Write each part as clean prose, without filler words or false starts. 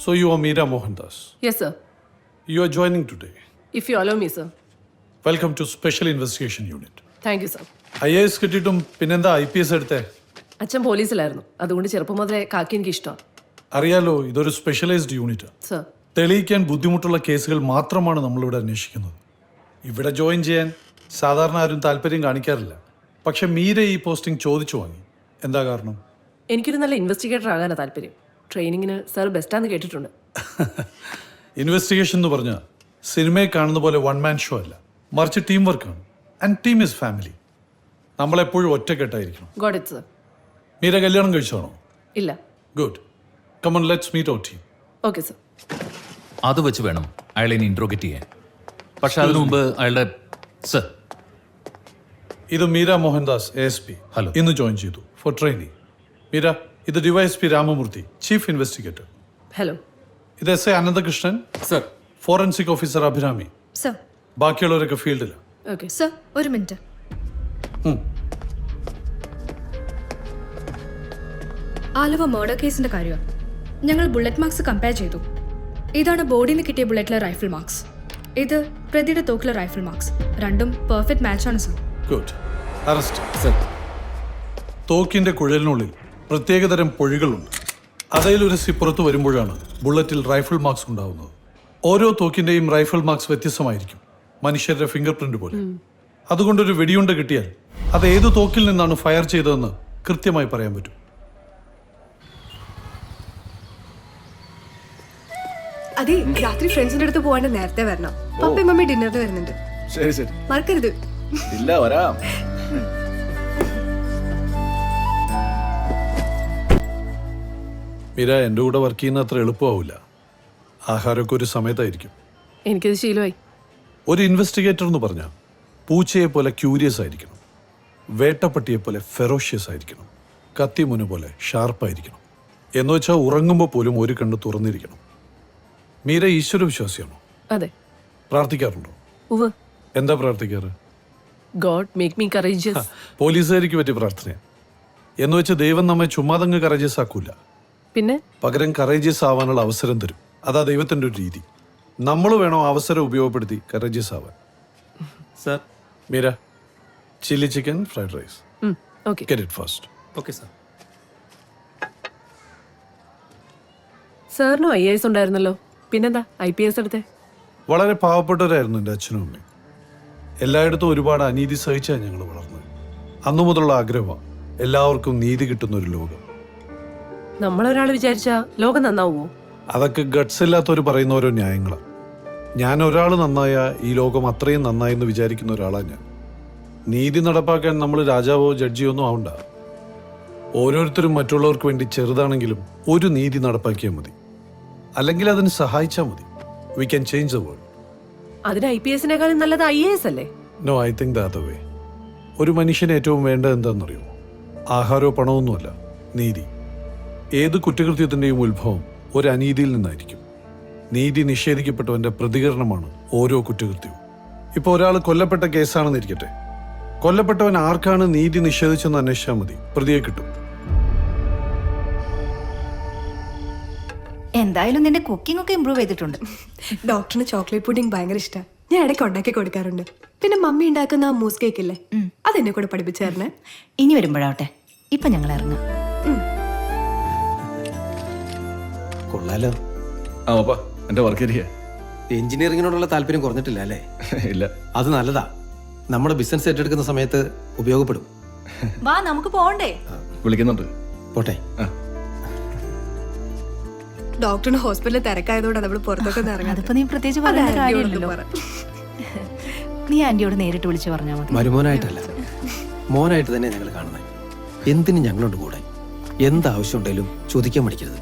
So you are Meera Mohandas. Yes, sir. You are joining today. If you allow me, sir. Welcome to Special Investigation Unit. Thank you, sir. IAS കിട്ടിയിട്ടും പിന്നെന്താ IPS എടുത്തേ? അച്ഛൻ പോലീസിലായിരുന്നു. അതുകൊണ്ട് ചെറുപ്പം മുതലേ കാക്കി എനിക്ക് ഇഷ്ടമാണ്. അറിയാലോ, ഇതൊരു സ്പെഷ്യലൈസ്ഡ് യൂണിറ്റ്. സർ. തെളിയിക്കാൻ ബുദ്ധിമുട്ടുള്ള കേസുകൾ മാത്രമാണ് നമ്മളിവിടെ അന്വേഷിക്കുന്നത്. ഇവിടെ ജോയിൻ ചെയ്യാൻ സാധാരണ ആരും താല്പര്യം കാണിക്കാറില്ല. പക്ഷെ മീര ഈ പോസ്റ്റിംഗ് ചോദിച്ചു വാങ്ങി. എന്താ കാരണം? എനിക്കൊരു നല്ല ഇൻവെസ്റ്റിഗേറ്റർ ആകാനാണ് താല്പര്യം. ട്രെയിനിങ്ങിന് സർ ബെസ്റ്റാന്ന് കേട്ടിട്ടുണ്ട്. ഇൻവെസ്റ്റിഗേഷൻ എന്ന് പറഞ്ഞാൽ സിനിമയെ കാണുന്ന പോലെ വൺ മാൻ ഷോ അല്ല, മറിച്ച് ടീം വർക്കാണ്. And team is family. നമ്മളെപ്പോഴും ഒറ്റക്കെട്ടായിരിക്കണം. Got it, sir. മീര കല്യാണം കഴിച്ചാണോ? ഇല്ല. Good. Come on, let's meet our team. Okay, sir. അത് വെച്ച് വേണം അയാളെ ഇനി ഇൻട്രോഗേറ്റ് ചെയ്യാൻ. പക്ഷെ അതിനു മുമ്പ് അയാളുടെ സർ. ഇത് മീര മോഹൻദാസ് ASP. ഹലോ. ഇന്ന് ജോയിൻ ചെയ്തു ഫോർ ട്രെയിനിങ്. മീര, ഇത് DYSP Ramamurthy, chief investigator. Hello. ഇത് SI Ananthakrishnan, sir. Forensic officer Abhirami. Sir. ബാക്കിയുള്ളവരൊക്കെ ഫീൽഡിലാണ്. ഓക്കെ. സർ, ഒരു മിനിറ്റ്. ആലുവ മർഡർ കേസിന്റെ കാര്യമാണ്. ഞങ്ങൾ ബുള്ളറ്റ് മാർക്സ് കമ്പയർ ചെയ്തു. ഇതാണ് ബോഡിയിൽ നിന്ന് കിട്ടിയ ബുള്ളറ്റിലെ റൈഫിൾ മാർക്സ്. ഇത് പ്രതിയുടെ തോക്കിലെ റൈഫിൾ മാർക്സ്. രണ്ടും പെർഫെക്റ്റ് മാച്ചാണ് സർ. ഗുഡ്. അറസ്റ്റ്. സർ. തോക്കിന്റെ കുഴലിനുള്ളിൽ പ്രത്യേകതരം പൊഴികളുണ്ട്. അതേലുരസി പുറത്തു വരുമ്പോഴാണ് ബുള്ളറ്റിൽ റൈഫിൾ മാർക്സ് ഉണ്ടാവുന്നത്. ഓരോ തോക്കിന്റെയും റൈഫിൾ മാർക്സ് വ്യത്യസ്തമായിരിക്കും, മനുഷ്യരുടെ ഫിംഗർ പ്രിന്റ് പോലെ. അതുകൊണ്ടൊരു വെടിയുണ്ട കിട്ടിയാൽ അത് ഏത് തോക്കിൽ നിന്നാണ് ഫയർ ചെയ്തതെന്ന് കൃത്യമായി പറയാൻ പറ്റും. അതെ, രാത്രി ഫ്രണ്ട്സിന്റെ അടുത്ത് പോകാണ്ട് നേരത്തെ വരണം. പപ്പയും മമ്മി ഡിന്നറിന് വരുന്നുണ്ട്. ശരി ശരി. മറക്കരുത്. ഇല്ല, വരാം. മീര, എൻ്റെ കൂടെ വർക്ക് ചെയ്യുന്ന അത്ര എളുപ്പമാവില്ല. ആഹാരമൊക്കെ ഒരു സമയത്തായിരിക്കും. എനിക്കത് ശീലമായി. ഒരു ഇൻവെസ്റ്റിഗേറ്റർ എന്ന് പറഞ്ഞാൽ പൂച്ചയെ പോലെ ക്യൂരിയസ് ആയിരിക്കണം, വേട്ടപ്പട്ടിയെ പോലെ ഫെറോഷ്യസ് ആയിരിക്കണം, കത്തിമുന പോലെ ഷാർപ്പായിരിക്കണം. എന്ന് വെച്ചാൽ ഉറങ്ങുമ്പോൾ പോലും ഒരു കണ്ണ് തുറന്നിരിക്കണം. മീര ഈശ്വര വിശ്വാസിയാണോ? അതെ. പ്രാർത്ഥിക്കാറുണ്ടോ? ഉവ്വ്. എന്താ പ്രാർത്ഥിക്കാറ്? God make me courageous. പോലീസുകാരിക്ക് പറ്റിയ പ്രാർത്ഥന. എന്ന് വെച്ച് ദൈവം നമ്മെ ചുമ്മാതങ്ങ് കറേജിയസ് ആക്കൂല, പിന്നെ പകരം കറേജിയസ് ആവാനുള്ള അവസരം തരും. അതാ ദൈവത്തിൻ്റെ ഒരു രീതി. നമ്മൾ വേണം അവസരം ഉപയോഗപ്പെടുത്തി കറേജിയസ് ആവാൻ. Sir. Meera, chilli chicken fried rice. Okay. Get it fast. Okay sir. സാറിനും IAS ഉണ്ടായിരുന്നല്ലോ, പിന്നെന്താ IPS എടുത്തേ? വളരെ പാവപ്പെട്ടവരായിരുന്നു എൻ്റെ അച്ഛനും അമ്മയും. എല്ലായിടത്തും ഒരുപാട് അനീതി സഹിച്ചാണ് ഞങ്ങൾ വളർന്നത്. അന്നു മുതലുള്ള ആഗ്രഹമാണ് എല്ലാവർക്കും നീതി കിട്ടുന്ന ഒരു ലോകം. നമ്മളൊരാൾ വിചാരിച്ചാ ലോകം നന്നാവുമോ? അതൊക്കെ ഗട്ട്സ് ഇല്ലാത്തവർ പറയുന്ന ഓരോ ന്യായങ്ങളാണ്. ഞാൻ ഒരാൾ നന്നായ ഈ ലോകം അത്രയും നന്നായി എന്ന് വിചാരിക്കുന്ന ഒരാളാണ് ഞാൻ. നീതി നടപ്പാക്കാൻ നമ്മൾ രാജാവോ ജഡ്ജിയോ ഒന്നും ആവണ്ട. ഓരോരുത്തരും മറ്റുള്ളവർക്ക് വേണ്ടി ചെറുതാണെങ്കിലും ഒരു നീതി നടപ്പാക്കിയാൽ മതി, അല്ലെങ്കിൽ അതിന് സഹായിച്ചാൽ മതി. We can change the world. അതിന് IPS-നേക്കാളും നല്ലത് IAS അല്ലേ? No, I think the other way. ഒരു മനുഷ്യന് ഏറ്റവും വേണ്ടത് എന്താണെന്നറിയോ? ആഹാരമോ പണമൊന്നുമല്ല, നീതി. ഏത് കുറ്റകൃത്യത്തിൻ്റെയും ഉത്ഭവം ഒരു അനീതിയിൽ നിന്നായിരിക്കും. നീതി നിഷേധിക്കപ്പെട്ടവൻ്റെ പ്രതികരണമാണ് ഓരോ കുറ്റകൃത്യവും. ഇപ്പോൾ ഒരാൾ കൊല്ലപ്പെട്ട കേസാണെന്ന് ഇരിക്കട്ടെ, കൊല്ലപ്പെട്ടവൻ ആർക്കാണ് നീതി നിഷേധിച്ചെന്ന് അന്വേഷിച്ചാൽ മതി, പ്രതിയെ കിട്ടും. എന്തായാലും നിന്റെ കുക്കിംഗ് ഒക്കെ ഇമ്പ്രൂവ് ചെയ്തിട്ടുണ്ട്. ഡോക്ടറിന് ചോക്ലേറ്റ് പുഡിംഗ് ഭയങ്കര ഇഷ്ടമാണ്. ഞാൻ ഇടയ്ക്ക് ഉണ്ടാക്കി കൊടുക്കാറുണ്ട്. പിന്നെ മമ്മി ഉണ്ടാക്കുന്ന ആ മൂസ് കേക്ക് ഇല്ലേ, അതെന്നെ കൂടെ പഠിപ്പിച്ചായിരുന്നേ. ഇനി വരുമ്പോഴാവട്ടെ, ഇപ്പൊ ഞങ്ങൾ ഇറങ്ങാം. കൊള്ളാലോ. ആ പപ്പാ, എന്റെ വർക്ക് ഏരിയ. എഞ്ചിനീയറിങ്ങിനോടുള്ള താല്പര്യം കുറഞ്ഞിട്ടില്ല അല്ലേ? ഇല്ല. അത് നല്ലതാ. നമ്മുടെ ബിസിനസ് ഏറ്റെടുക്കുന്ന സമയത്ത് ഉപയോഗപ്പെടും. വാ, നമുക്ക് പോണ്ടേ? വിളിക്കുന്നുണ്ട്. പോട്ടെ. ഡോക്ടറിന് ഹോസ്പിറ്റലിൽ തിരക്കായതുകൊണ്ട് നമ്മൾ പുറത്തൊക്കെ ഇറങ്ങാം. അതിപ്പോ നീ പ്രത്യേകിച്ച് പറയുന്ന കാര്യമില്ലല്ലോ. നീ ആന്റിയോട് നേരിട്ട് വിളിച്ചു പറഞ്ഞാൽ മതി. മരുമോനായിട്ടല്ല, മോനായിട്ട് തന്നെ ഞങ്ങൾ കാണുന്നത്. എന്തിനും ഞങ്ങളുണ്ട് കൂടെ. എന്താവശ്യം ഉണ്ടെങ്കിലും ചോദിക്കാൻ മടിക്കരുത്.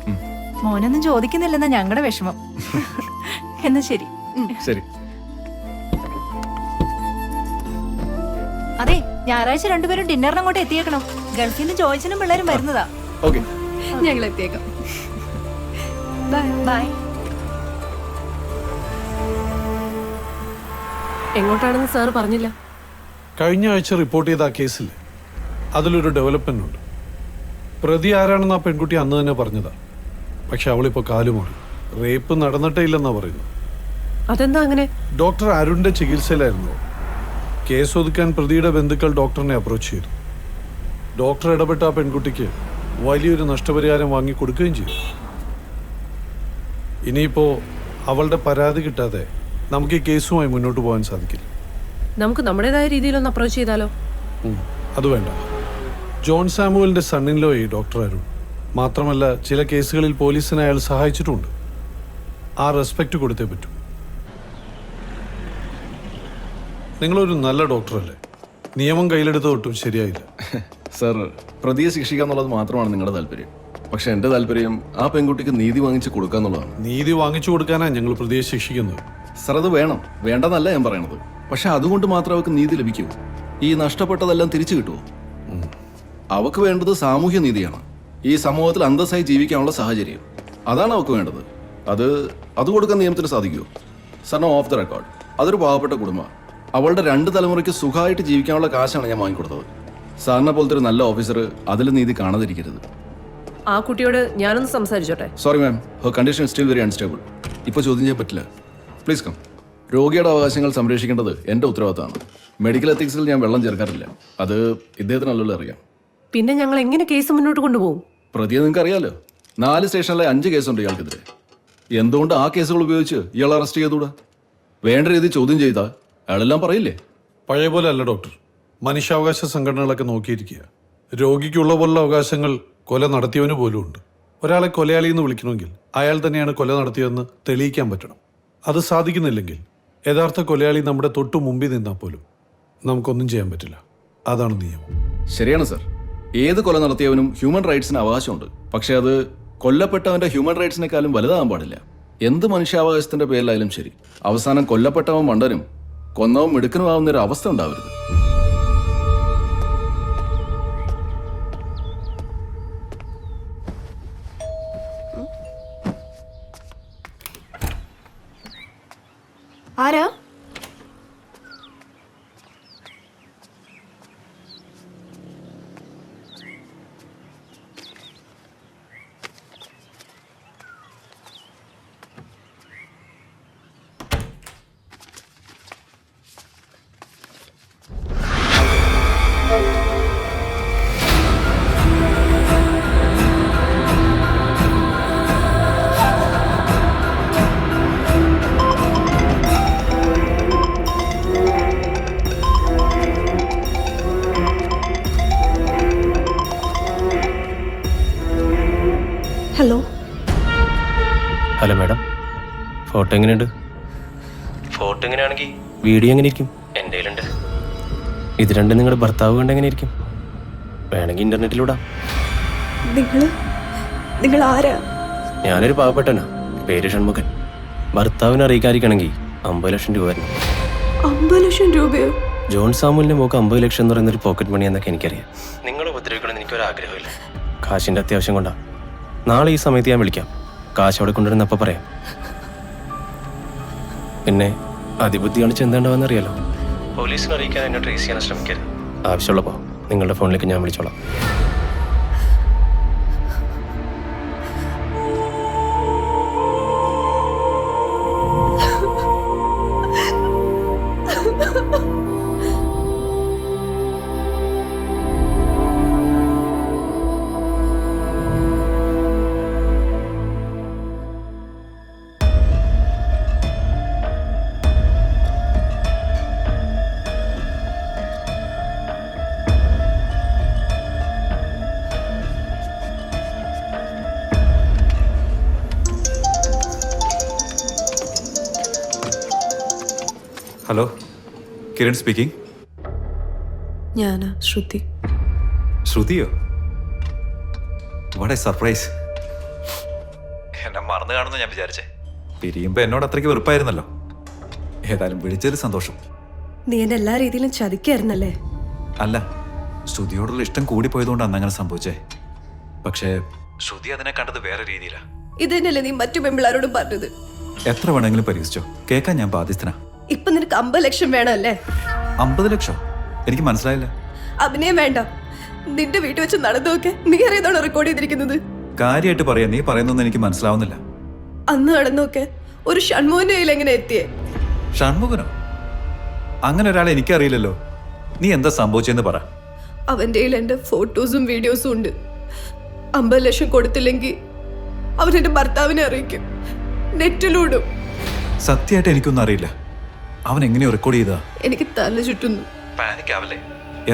മോനൊന്നും ചോദിക്കുന്നില്ലെന്നാ ഞങ്ങളുടെ വിഷമം. എന്നാ ശരി. ശരി. അതെ, ഞായറാഴ്ച രണ്ടുപേരും ഡിന്നറിന് അങ്ങോട്ട് എത്തിയേക്കണം. ഗൾഫിൽ നിന്ന് ജോയിച്ചനും പിള്ളേരും വരുന്നതാ. ഓക്കെ, ഞങ്ങൾ എത്തിയേക്കാം. ബൈ. ബൈ. എങ്ങോട്ടാണെന്ന് സാർ പറഞ്ഞില്ല. കഴിഞ്ഞ ആഴ്ച റിപ്പോർട്ട് ചെയ്ത ആ കേസിൽ അതിലൊരു ഡെവലപ്മെന്റ് ഉണ്ട്. പ്രതി ആരാണെന്ന് ആ പെൺകുട്ടി അന്ന് തന്നെ പറഞ്ഞതാ. പക്ഷെ അവളിപ്പോൾ കാലുമാറി. റേപ്പ് നടന്നിട്ടേ ഇല്ലെന്നാ പറയുന്നു. അതെന്താ അങ്ങനെ? ഡോക്ടർ അരുണിന്റെ ചികിത്സയിലായിരുന്നു. കേസ് ഒതുക്കാൻ പ്രതിയുടെ ബന്ധുക്കൾ ഡോക്ടറിനെ അപ്രോച്ച് ചെയ്തു. ഡോക്ടർ ഇടപെട്ട ആ പെൺകുട്ടിക്ക് വലിയൊരു നഷ്ടപരിഹാരം വാങ്ങിക്കൊടുക്കുകയും ചെയ്തു. ഇനിയിപ്പോ അവളുടെ പരാതി കിട്ടാതെ നമുക്ക് ഈ കേസുമായി മുന്നോട്ട് പോകാൻ സാധിക്കില്ല. നമുക്ക് നമ്മുടേതായ രീതിയിലൊന്ന് അപ്രോച്ച് ചെയ്താലോ? അത് വേണ്ട. ജോൺ സാമുവലിന്റെ സണ്ണിൻലോ ഈ ഡോക്ടർ അരുൺ. മാത്രമല്ല ചില കേസുകളിൽ പോലീസിനെ അയാൾ സഹായിച്ചിട്ടുണ്ട്. ആ റെസ്പെക്റ്റ് കൊടുത്തേ പറ്റൂ. നിങ്ങളൊരു നല്ല ഡോക്ടറല്ലേ? നിയമം കയ്യിലെടുത്ത് ഒട്ടും ശരിയായില്ല. സർ, പ്രതിയെ ശിക്ഷിക്കുക എന്നുള്ളത് മാത്രമാണ് നിങ്ങളുടെ താല്പര്യം. പക്ഷെ എൻ്റെ താല്പര്യം ആ പെൺകുട്ടിക്ക് നീതി വാങ്ങിച്ച് കൊടുക്കുക എന്നുള്ളതാണ്. നീതി വാങ്ങിച്ചു കൊടുക്കാനാണ് ഞങ്ങൾ പ്രതിയെ ശിക്ഷിക്കുന്നത്. സർ, അത് വേണം, വേണ്ടെന്നല്ല ഞാൻ പറയണത്. പക്ഷെ അതുകൊണ്ട് മാത്രം അവർക്ക് നീതി ലഭിക്കൂ? ഈ നഷ്ടപ്പെട്ടതെല്ലാം തിരിച്ചു കിട്ടുമോ? അവക്ക് വേണ്ടത് സാമൂഹ്യ നീതിയാണ്. ഈ സമൂഹത്തിൽ അന്തസ്സായി ജീവിക്കാനുള്ള സാഹചര്യം, അതാണ് അവക്ക് വേണ്ടത്. അത് കൊടുക്കാൻ നിയമത്തിന് സാധിക്കുമോ? സർ, ഓഫ് ദ റെക്കോർഡ്, അതൊരു പാവപ്പെട്ട കുടുംബമാണ്. അവളുടെ 2 തലമുറയ്ക്ക് സുഖമായിട്ട് ജീവിക്കാനുള്ള കാശാണ് ഞാൻ വാങ്ങിക്കൊടുത്തത്. സാറിനെ പോലത്തെ ഒരു നല്ല ഓഫീസർ അതിൽ നീതി കാണാതിരിക്കരുത്. ആ കുട്ടിയോട് ഞാനൊന്ന് സംസാരിച്ചോട്ടെ? Sorry ma'am, her condition still very unstable. ഇപ്പോൾ ചോദ്യം ചെയ്യാൻ പറ്റില്ല. Please come. രോഗിയുടെ അവകാശങ്ങൾ സംരക്ഷിക്കേണ്ടത് എൻ്റെ ഉത്തരവാദിത്തമാണ്. മെഡിക്കൽ എത്തിക്സിൽ ഞാൻ വെള്ളം ചേർക്കാറില്ല. അത് ഇദ്ദേഹത്തിനല്ലല്ലോ അറിയാം. പിന്നെ ഞങ്ങൾ എങ്ങനെ കേസ് മുന്നോട്ട് കൊണ്ടുപോകും? പ്രതിയെ നിങ്ങൾക്ക് അറിയാലോ. 4 സ്റ്റേഷനിലെ 5 കേസുണ്ട് ഇയാൾക്കെതിരെ. എന്തുകൊണ്ട് ആ കേസുകൾ ഉപയോഗിച്ച് ഇയാൾ അറസ്റ്റ് ചെയ്തുകൂടാ? വേണ്ട രീതിയിൽ ചോദ്യം ചെയ്താൽ അയാളെല്ലാം പറയില്ലേ? പഴയ പോലെ അല്ല ഡോക്ടർ. മനുഷ്യാവകാശ സംഘടനകളൊക്കെ നോക്കിയിരിക്കുക. രോഗിക്കുള്ള പോലുള്ള അവകാശങ്ങൾ കൊല നടത്തിയവന് പോലും ഉണ്ട്. ഒരാളെ കൊലയാളി എന്ന് വിളിക്കണമെങ്കിൽ അയാൾ തന്നെയാണ് കൊല നടത്തിയതെന്ന് തെളിയിക്കാൻ പറ്റണം. അത് സാധിക്കുന്നില്ലെങ്കിൽ യഥാർത്ഥ കൊലയാളി നമ്മുടെ തൊട്ടു മുമ്പിൽ നിന്നാൽ പോലും നമുക്കൊന്നും ചെയ്യാൻ പറ്റില്ല. അതാണ് നിയമം. ശരിയാണ് സർ. ഏത് കൊല നടത്തിയവനും ഹ്യൂമൻ റൈറ്റ്സിന് അവകാശമുണ്ട്. പക്ഷെ അത് കൊല്ലപ്പെട്ടവന്റെ ഹ്യൂമൻ റൈറ്റ്സിനേക്കാളും വലുതാകാൻ പാടില്ല. എന്ത് മനുഷ്യാവകാശത്തിന്റെ പേരിലായാലും ശരി, അവസാനം കൊല്ലപ്പെട്ടവൻ മണ്ടനും കൊന്നവൻ മിടുക്കനുമാവുന്ന ഒരു അവസ്ഥ ഉണ്ടാവരുത്. ആരാ? ഹലോ. ഹലോ മാഡം, ഫോട്ടോ എങ്ങനെയുണ്ട്? ഫോട്ടോ എങ്ങനെയാണെങ്കിൽ വീഡിയോ എങ്ങനെ ഇരിക്കും? എൻ്റെ കയ്യിലുണ്ട്. ഇത് രണ്ടും നിങ്ങളുടെ ഭർത്താവ് കണ്ട് എങ്ങനെ ഇരിക്കും? വേണമെങ്കിൽ ഇന്റർനെറ്റിലൂടാം. നിങ്ങൾ ആരാ? ഞാനൊരു പാവപ്പെട്ടനാ, പേര് ഷൺമുഖൻ. ഭർത്താവിനെ അറിയിക്കാതിരിക്കണമെങ്കിൽ 50 ലക്ഷം രൂപ വരണം. 50 ലക്ഷം രൂപയോ? ജോൺ സാമുലിന്റെ മോക്ക് 50 ലക്ഷം എന്ന് പറയുന്നൊരു പോക്കറ്റ് മണി എന്നൊക്കെ എനിക്കറിയാം. നിങ്ങൾ ഉപദ്രവിക്കണമെന്ന് എനിക്കൊരാഗ്രഹമില്ല. കാശിന്റെ അത്യാവശ്യം കൊണ്ടാ. നാളെ ഈ സമയത്ത് ഞാൻ വിളിക്കാം. കാശ് അവിടെ കൊണ്ടുവരുന്നപ്പോൾ പറയാം. പിന്നെ അതിബുദ്ധി കാണിച്ച് എന്താണ്ടാവെന്നറിയാലോ. പോലീസിനെ അറിയിക്കാൻ എന്നെ ട്രേസ് ചെയ്യാൻ ശ്രമിക്കരുത്. ആവശ്യമുള്ളപ്പോൾ നിങ്ങളുടെ ഫോണിലേക്ക് ഞാൻ വിളിച്ചോളാം. Hello, Kiran speaking. ഞാനാ ശ്രുതി. ശ്രുതിയോ? What a surprise. എന്നെ മറന്നു കാണുമെന്ന് ഞാൻ വിചാരിച്ചേ. പിരിയുമ്പോൾ എന്നോട് അത്രയ്ക്ക് വെറുപ്പായിരുന്നല്ലോ. ഏതായാലും വിളിച്ചതിൽ സന്തോഷം. നീ എന്നെ എല്ലാ രീതിയിലും ചതിക്കായിരുന്നല്ലേ? അല്ല, ശ്രുതിയോടുള്ള ഇഷ്ടം കൂടിപ്പോയതുകൊണ്ടാണ് അങ്ങനെ സംഭവിച്ചേ. പക്ഷേ ശ്രുതി അതിനെ കണ്ടത് വേറെ രീതിയിലാ. ഇത് തന്നെയല്ലേ നീ മറ്റു പെമ്പിളാരോടും പറഞ്ഞത്? എത്ര വേണമെങ്കിലും പരീക്ഷിച്ചോ, കേൾക്കാൻ ഞാൻ ബാധ്യസ്ഥനാ. ഇപ്പൊ നിനക്ക് 50 ലക്ഷം വേണമല്ലേ? 50 ലക്ഷം? എനിക്ക് മനസ്സിലായില്ല. അഭിനയം വേണ്ട. നിന്റെ വീട്ടിൽ വെച്ച് നടന്നു നോക്കെ നീ അറിയാതാണ് റെക്കോർഡ് ചെയ്തിരിക്കുന്നത്. കാര്യമായിട്ട് പറയാ, നീ പറയുന്നൊന്നും എനിക്ക് മനസ്സിലാവുന്നില്ല. അന്ന് നടന്നൊക്കെ ഒരു ഷൺമോന്റെ കയ്യിൽ എങ്ങനെ എത്തിയേ? ഷൺമുഖനോ? അങ്ങനെ ഒരാളെ എനിക്കറിയില്ലല്ലോ. നീ എന്താ സംഭവിച്ചെന്ന് പറ. അവന്റെ കയ്യിൽ എന്റെ ഫോട്ടോസും വീഡിയോസും ഉണ്ട്. 50 ലക്ഷം കൊടുത്തില്ലെങ്കിൽ അവൻ എന്റെ ഭർത്താവിനെ അറിയിക്കും, നെറ്റിലൂടും. സത്യമായിട്ട് എനിക്കൊന്നും അറിയില്ല. അവൻ എങ്ങനെയോ റെക്കോർഡ് ചെയ്താ? എനിക്ക് തല ചുറ്റുന്നു. പാനിക് ആവല്ലേ?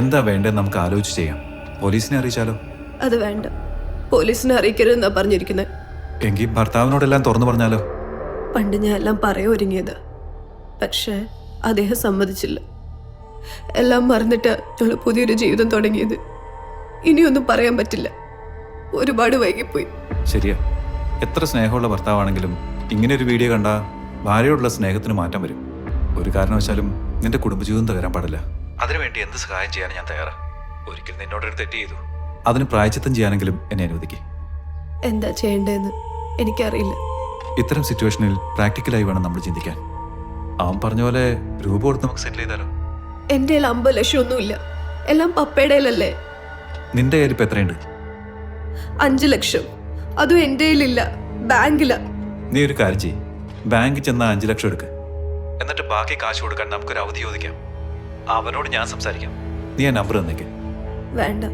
എന്താ വേണ്ടതെന്ന് നമുക്ക് ആലോചിച്ച് ചെയ്യാം. പോലീസിനെ അറിയിച്ചാലോ? അത് വേണ്ട, പോലീസിനെ അറിയിക്കരുതെന്നാ പറഞ്ഞിരിക്കുന്നത്. എങ്കിൽ ഭർത്താവിനോടെല്ലാം തുറന്നു പറഞ്ഞാലോ? പണ്ട് ഞാൻ എല്ലാം പറയാൻ ഒരുങ്ങിയത്, പക്ഷേ അദ്ദേഹം സമ്മതിച്ചില്ല. എല്ലാം മറന്നിട്ട് ഞങ്ങൾ പുതിയൊരു ജീവിതം തുടങ്ങിയത്. ഇനിയൊന്നും പറയാൻ പറ്റില്ല, ഒരുപാട് വൈകിപ്പോയി. ശരിയാ, എത്ര സ്നേഹമുള്ള ഭർത്താവാണെങ്കിലും ഇങ്ങനെ ഒരു വീഡിയോ കണ്ടാ ഭാര്യയോടുള്ള സ്നേഹത്തിന് മാറ്റം വരും. ഒരു കാരണവശാലും നിന്റെ കുടുംബജീവിതം തകരാൻ പാടില്ല. അതിനുവേണ്ടി എന്ത് സഹായം ചെയ്യാൻ ഞാൻ തയ്യാറാ. ഒരിക്കൽ നിന്നോടൊരു തെറ്റ് ചെയ്തു, അതിന് പ്രായച്ചിത്തം ചെയ്യാനെങ്കിലും എന്നെ അനുവദിക്കേ. എന്താ ചെയ്യേണ്ടതെന്ന് എനിക്കറിയില്ല. ഇത്തരം സിറ്റുവേഷനിൽ പ്രാക്ടിക്കലായി വേണം നമ്മൾ ചിന്തിക്കാൻ. അവൻ പറഞ്ഞ പോലെ രൂപ കൊടുത്ത് നമുക്ക് സെറ്റിൽ ചെയ്താലോ? എൻ്റെ കയ്യിൽ 50 ലക്ഷം ഒന്നുമില്ല, എല്ലാം പപ്പയുടെ കയ്യിലല്ലേ. നിന്റെ കയ്യിൽ ഇപ്പം എത്രയുണ്ട്? 5 ലക്ഷം, അതും എൻ്റെ കയ്യിലില്ല, ബാങ്കിലാ. നീ ഒരു കാര്യം ചെയ്യ്, ബാങ്കിൽ ചെന്നാൽ 5 ലക്ഷം എടുക്ക്. എന്നിട്ട് ബാക്കി കാശ് കൊടുക്കാൻ നമുക്കൊരു അവധി ചോദിക്കാം. അവനോട് ഞാൻ സംസാരിക്കാം. നീ ആ നമ്പർ തന്നേക്ക്. വേണ്ട,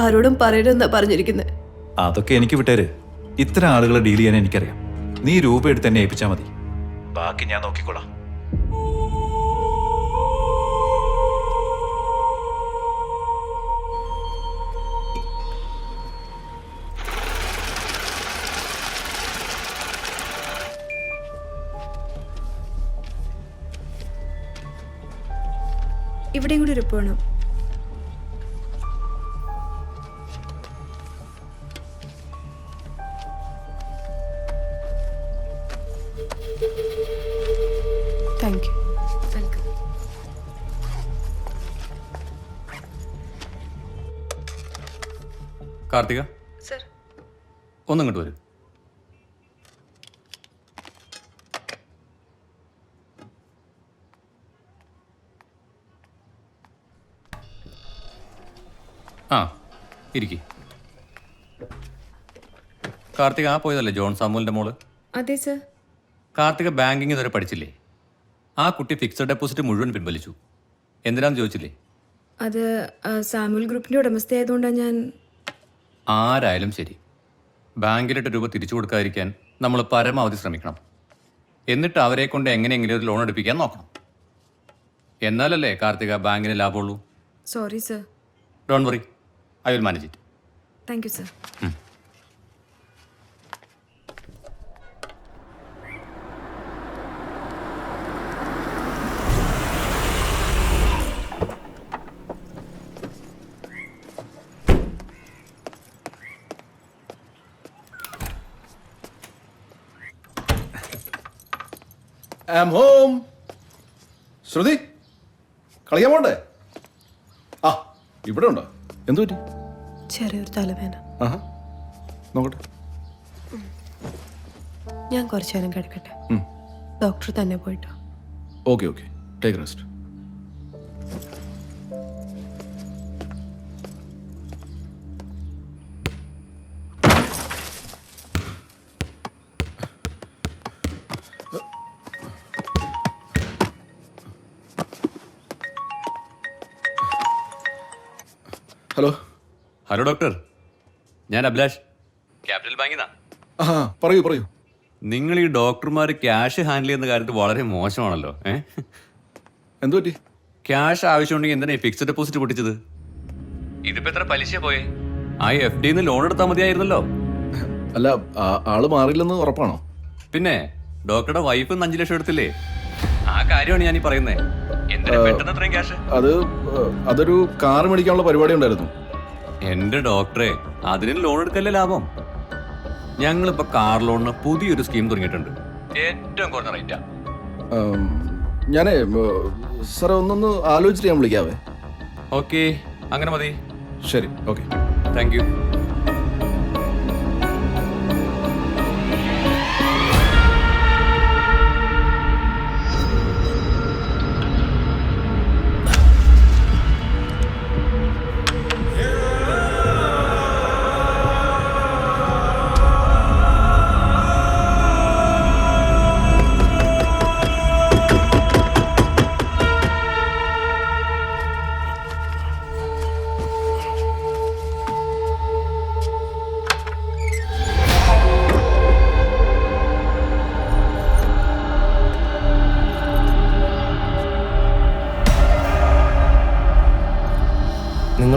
ആരോടും പറയരുതെന്നാ പറഞ്ഞിരിക്കുന്നത്. അതൊക്കെ എനിക്ക് വിട്ടേര്. ഇത്തരം ആളുകളെ ഡീൽ ചെയ്യാൻ എനിക്കറിയാം. നീ രൂപ എടുത്ത് എന്നെ ഏൽപ്പിച്ചാൽ മതി, ബാക്കി ഞാൻ നോക്കിക്കോളാം. ഇവിടെയും കൂടി റിപ്പ് വേണം. Thank you. Welcome. Karthika, sir, ഒന്നിങ്ങോട്ട് വരൂ. ആ, ഇരിക്കി. കാർത്തിക, ആ പോയതല്ലേ ജോൺ സാമുവലിൻ്റെ മോള്? അതെ സർ. കാർത്തിക ബാങ്കിങ് ഇതുവരെ പഠിച്ചില്ലേ? ആ കുട്ടി ഫിക്സഡ് ഡെപ്പോസിറ്റ് മുഴുവൻ പിൻവലിച്ചു. എന്തിനാന്ന് ചോദിച്ചില്ലേ? അത് സാമുവൽ ഗ്രൂപ്പിൻ്റെ ഉടമസ്ഥയായതുകൊണ്ടാണ് ഞാൻ. ആരായാലും ശരി, ബാങ്കിലിട്ട് രൂപ തിരിച്ചു കൊടുക്കാതിരിക്കാൻ നമ്മൾ പരമാവധി ശ്രമിക്കണം. എന്നിട്ട് അവരെ കൊണ്ട് എങ്ങനെയെങ്കിലും ഒരു ലോൺ എടുപ്പിക്കാൻ നോക്കണം. എന്നാലല്ലേ കാർത്തിക ബാങ്കിന് ലാഭമുള്ളൂ. Sorry sir. Don't worry, I will manage it. Thank you sir. I'm home. Shruti, കളിക്കാൻ പോണ്ടേ? ആ, ഇവിടെ ഉണ്ടോ? എന്തു പറ്റി? ചെറിയൊരു തലവേദന. ആഹാ, നോക്കട്ടെ. ഞാൻ കുറച്ചു നേരം കിടക്കട്ടെ, ഡോക്ടർ തന്നെ പോയിട്ടോ. Okay okay, take rest. Hello. Hello doctor, ഞാൻ അഭിലാഷ്, ക്യാപിറ്റൽ ബാങ്കിന്നാ. ആ, പറയൂ പറയൂ. നിങ്ങൾ ഈ ഡോക്ടർമാർ ക്യാഷ് ഹാൻഡിൽ ചെയ്യുന്ന കാര്യത്തിൽ വളരെ മോശമാണല്ലോ. എന്തു പറ്റി? ക്യാഷ് ആവശ്യമുണ്ടെങ്കിൽ എന്തിനാ ഫിക്സഡ് ഡെപ്പോസിറ്റ് പൊട്ടിച്ചത്? ഇതിപ്പോ എത്ര പലിശ പോയേ? ആ FD ലോൺ എടുത്താൽ മതിയായിരുന്നല്ലോ. അല്ല, ആള് മാറില്ലെന്ന് ഉറപ്പാണോ? പിന്നെ ഡോക്ടറുടെ വൈഫ് 5 ലക്ഷം എടുത്തില്ലേ? ആ കാര്യമാണ് ഞാൻ ഈ പറയുന്നത്. എന്തിനാ പെട്ടെന്ന് അത്രയും ക്യാഷ്? അതൊരു കാർ മേടിക്കാനുള്ള പരിപാടി ഉണ്ടായിരുന്നു. എന്റെ ഡോക്ടറെ, അതിന് ലോൺ എടുക്കല്ലേ ലാഭം? ഞങ്ങളിപ്പോ കാർ ലോണിന് പുതിയൊരു സ്കീം തുടങ്ങിയിട്ടുണ്ട്. ഏറ്റവും കുറഞ്ഞ റേറ്റാ. ഞാനേ സാറേ ഒന്നൊന്ന് ആലോചിച്ചിട്ട് ഞാൻ വിളിക്കാവേ. ഓക്കെ, അങ്ങനെ മതി. ശരി, ഓക്കെ, താങ്ക് യു.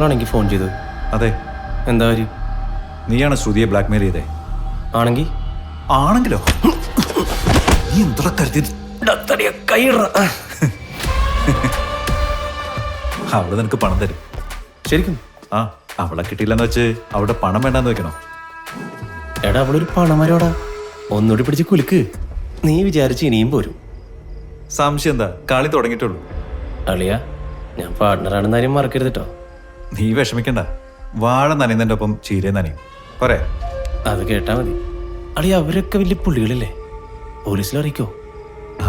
നിങ്ങളാണെങ്കിൽ ഫോൺ ചെയ്തത്? അതെ. എന്താ കാര്യം? നീയാണ് ശ്രുതിയെ ബ്ലാക്ക്മെയിൽ ചെയ്തേ? ആണെങ്കിൽ ആണെങ്കിലോ? നീ എന്തുള്ള കരുതി അവള് നിനക്ക് പണം തരും. ശരിക്കും? ആ, അവളെ കിട്ടിയില്ലെന്ന് വെച്ച് അവിടെ പണം വേണ്ടെന്ന് വെക്കണോ? എടാ, അവളൊരു പണമരോടാ. ഒന്നുകൂടി പിടിച്ച് കുലുക്ക്. നീ വിചാരിച്ച് ഇനിയും പോരും. സംശയം എന്താ? കളി തുടങ്ങിയിട്ടുള്ളൂ. അളിയ, ഞാൻ പാർട്ട്ണറാണെന്ന് ആരും മറക്കരുത് കേട്ടോ. നീ വിഷമിക്കണ്ട. വാഴ നനയുന്നതിൻ്റെ ഒപ്പം ചീരയും നനയും. പോരെ? അത് കേട്ടാ മതി. അളിയ, അവരൊക്കെ വലിയ പുള്ളികളല്ലേ? പോലീസിൽ അറിയിക്കോ?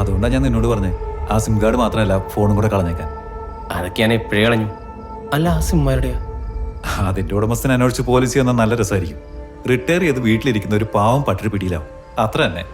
അതുകൊണ്ടാണ് ഞാൻ നിന്നോട് പറഞ്ഞേ, ആ സിം കാർഡ് മാത്രമല്ല ഫോണും കൂടെ കളഞ്ഞേക്കാൻ. അതൊക്കെ ഞാൻ എപ്പോഴേ കളഞ്ഞു. അല്ല, ആ സിമ്മാരുടെയാ? അതിന്റെ ഉടമസ്ഥനെ അന്വേഷിച്ച് പോലീസ് വന്നാൽ നല്ല രസമായിരിക്കും. റിട്ടയർ ചെയ്ത് വീട്ടിലിരിക്കുന്ന ഒരു പാവം പട്ടിണി പിടിയിലാവും. അത്ര തന്നെ.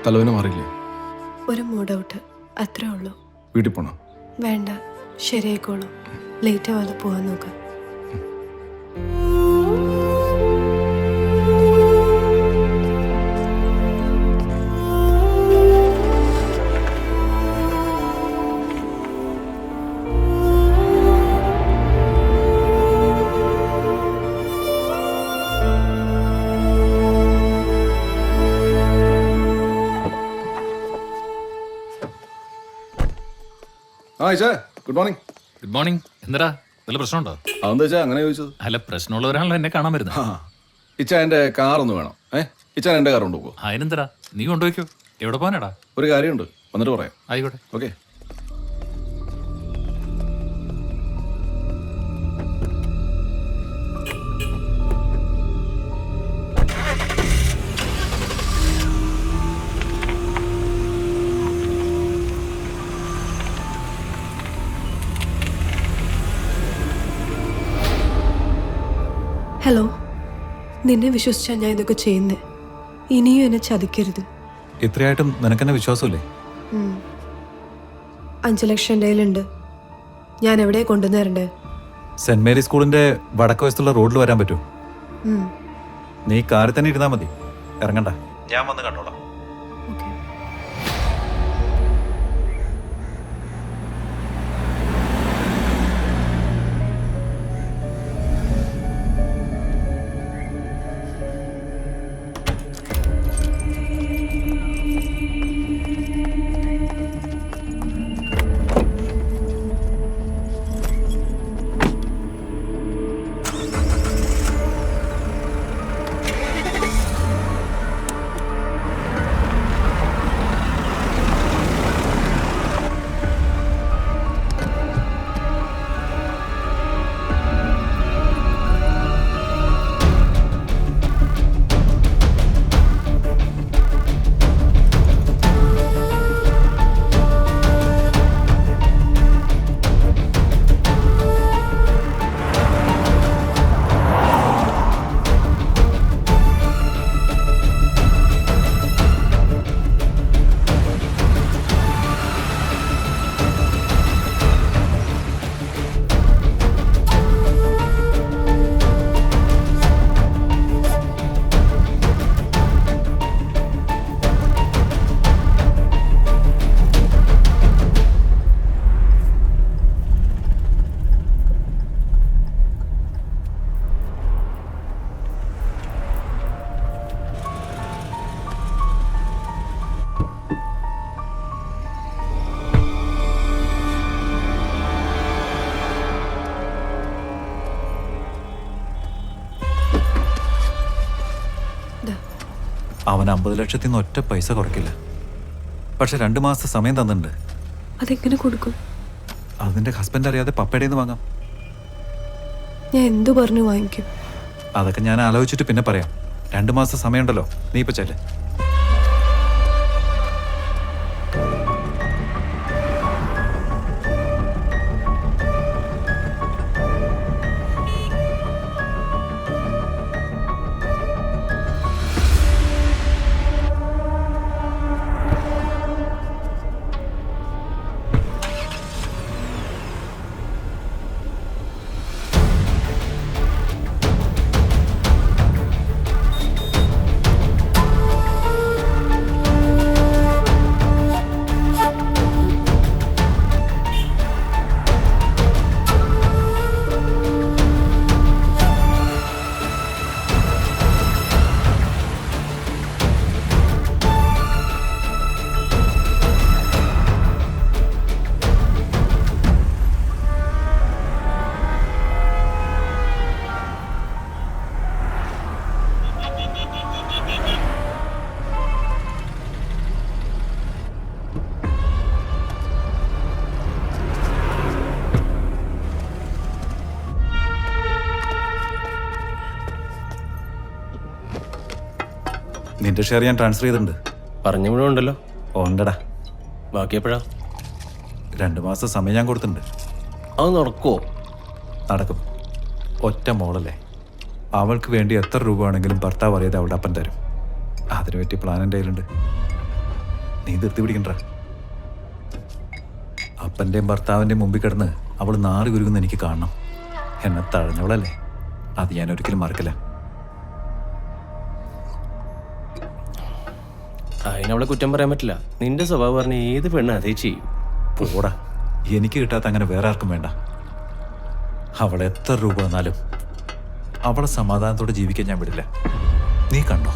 തലവേന മാറിയില്ലേ? ഒരു മൂഡ് ഔട്ട്, അത്രേ ഉള്ളൂ. വീട്ടിൽ പോണം? വേണ്ട, ശരിയായിക്കോളൂ. ലേറ്റ് ആവാതെ പോകാൻ നോക്കാം. ആ ഇച്ചാ, ഗുഡ് മോർണിംഗ്. Good morning. എന്താ വല്ല പ്രശ്നമുണ്ടോ? അതെന്താ വെച്ചാ അങ്ങനെ ചോദിച്ചത്? അല്ല, പ്രശ്നമുള്ളവരാണല്ലോ എന്നെ കാണാൻ വരുന്നത്. ഇച്ചാ എൻ്റെ കാറൊന്ന് വേണം. ഇച്ചാൻ എൻ്റെ കാർ കൊണ്ടുപോകുമോ? അതിനെന്തരാ, നീ കൊണ്ടുപോയിക്കോ. എവിടെ പോകാനാടാ? ഒരു കാര്യമുണ്ട്, വന്നിട്ട് പറയാം. ആയിക്കോട്ടെ. ഓക്കെ. ഹലോ, നിന്നെ വിശ്വസിച്ചാണ് ഞാൻ ഇതൊക്കെ ചെയ്യുന്നത്. ഇനിയും എന്നെ ചതിക്കരുത്. ഇത്രയായിട്ടും നിനക്കെന്നെ വിശ്വാസമില്ലേ? 5 ലക്ഷം എൻ്റെ കയ്യിലുണ്ട്. ഞാൻ എവിടെ കൊണ്ടുവന്നേരണ്ടേ? സെന്റ് മേരി സ്കൂളിന്റെ വടക്ക് വശത്തുള്ള റോഡിൽ വരാൻ പറ്റുമോ? നീ കാറിൽ തന്നെ ഇരുന്നാ മതി, ഇറങ്ങണ്ട. ഞാൻ വന്ന് കണ്ടോളാം. ഓക്കെ. അവൻ 50 ലക്ഷത്തിൽ നിന്ന് ഒറ്റ പൈസ കുറയ്ക്കില്ല. പക്ഷെ 2 മാസത്തെ സമയം തന്നിട്ടുണ്ട്. അതെങ്ങനെ കൊടുക്കും? അതിന്റെ ഹസ്ബൻഡ് അറിയാതെ പപ്പയുടെ നിന്ന് വാങ്ങാം. ഞാൻ എന്തു പറഞ്ഞു വാങ്ങിക്കും? അതൊക്കെ ഞാൻ ആലോചിച്ചിട്ട് പിന്നെ പറയാം. 2 മാസം സമയമുണ്ടല്ലോ, നീ ഇപ്പൊ ചെല്ല്. നിന്റെ ഷെയർ ഞാൻ ട്രാൻസ്ഫർ ചെയ്തിട്ടുണ്ട്. പറഞ്ഞ മുഴുവൻ ഉണ്ടല്ലോ. ഉണ്ടടാ. ബാക്കി എപ്പോഴാ? 2 മാസം സമയം ഞാൻ കൊടുത്തിട്ടുണ്ട്. അത് നടക്കുമോ? നടക്കും. ഒറ്റ മോളല്ലേ, അവൾക്ക് വേണ്ടി എത്ര രൂപ ആണെങ്കിലും ഭർത്താവ് അറിയാതെ അവളുടെ അപ്പൻ തരും. അതിനു പറ്റിയ പ്ലാൻ എൻ്റെ കയ്യിലുണ്ട്. നീ ധൃതി പിടിക്കണ്ട. അപ്പൻ്റെയും ഭർത്താവിൻ്റെയും മുമ്പിൽ കിടന്ന് അവൾ നാറി കുരുകുന്ന എനിക്ക് കാണണം. എന്നെ തഴഞ്ഞവളല്ലേ, അത് ഞാൻ ഒരിക്കലും മറക്കില്ല. അതിനവളെ കുറ്റം പറയാൻ പറ്റില്ല. നിന്റെ സ്വഭാവം പറഞ്ഞ ഏത് പെണ്ണ് അതേ ചെയ്യും. പോടാ, എനിക്ക് കിട്ടാത്ത അങ്ങനെ വേറെ ആർക്കും വേണ്ട. അവൾ എത്ര രൂപ വന്നാലും അവളെ സമാധാനത്തോടെ ജീവിക്കാൻ ഞാൻ വിടില്ല. നീ കണ്ടോ?